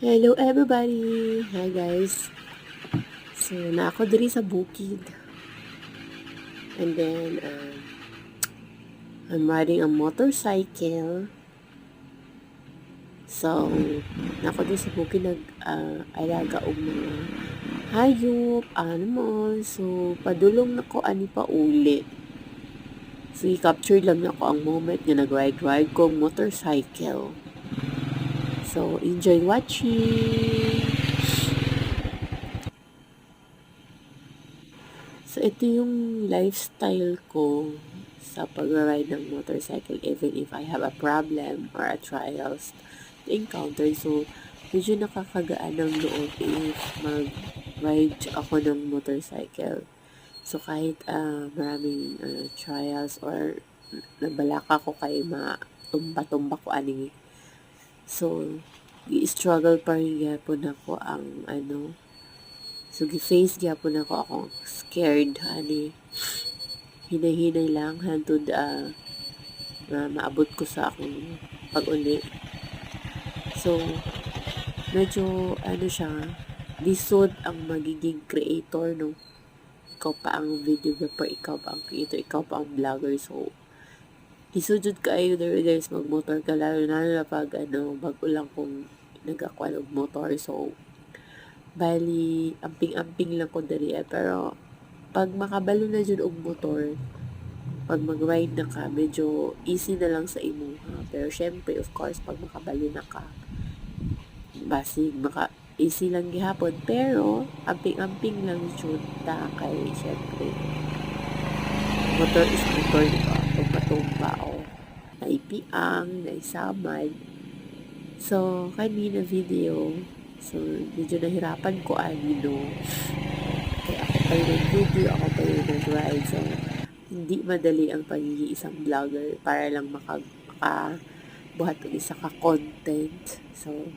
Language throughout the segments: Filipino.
Hello everybody! Hi guys! So, na ako diri sa bukid. And then, I'm riding a motorcycle. So, na ako diri sa bukid alaga og mga hayop, animals. So, padulong na ko ani pa uli. So, i-capture lang na ko ang moment nga nag-ride-ride kong motorcycle. So, enjoy watching! So, ito yung lifestyle ko sa pag-ride ng motorcycle even if I have a problem or a trials to encounter. So, medyo nakakagaan ng loob if mag-ride ako ng motorcycle. So, kahit maraming trials or nabalaka ko kay matumba-tumba ko ani. So, i-struggle pa rin yapon ako ang So, gi-face gyapon ako akong scared ani. Hinay-hinay lang hantod maabot ko sa akong pag-uli. So, medyo siya, lisod ang magiging creator no. Ikaw pa ang videographer, ikaw pa ang creator, ikaw pa ang vlogger. So, lisod jud kaayo there guys magmotor ka lalo na pag bago lang kung nag-acquire og motor. So, bali amping-amping lang ko diri pero pag makabalo na jud og motor, pag mag-ride na ka, medyo easy na lang sa imo. Pero syempre, of course, pag makabalo na ka, basig easy lang gihapon. Pero, amping-amping lang jud ta kay syempre, motor is motor, diba? Tumba-tumba o naipiang, naisamad. So, kanina video, so, medyo nahirapan ko no. Kaya ako pa yung nag-video, ako pa yung nag-ride. So, hindi madali ang pagiging isang vlogger para lang makabuhat ng isa ka content. So,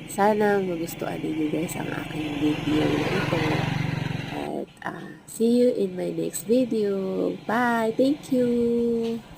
sana magustuhan ninyo guys ang aking video na ito. At see you in my next video. Bye! Thank you!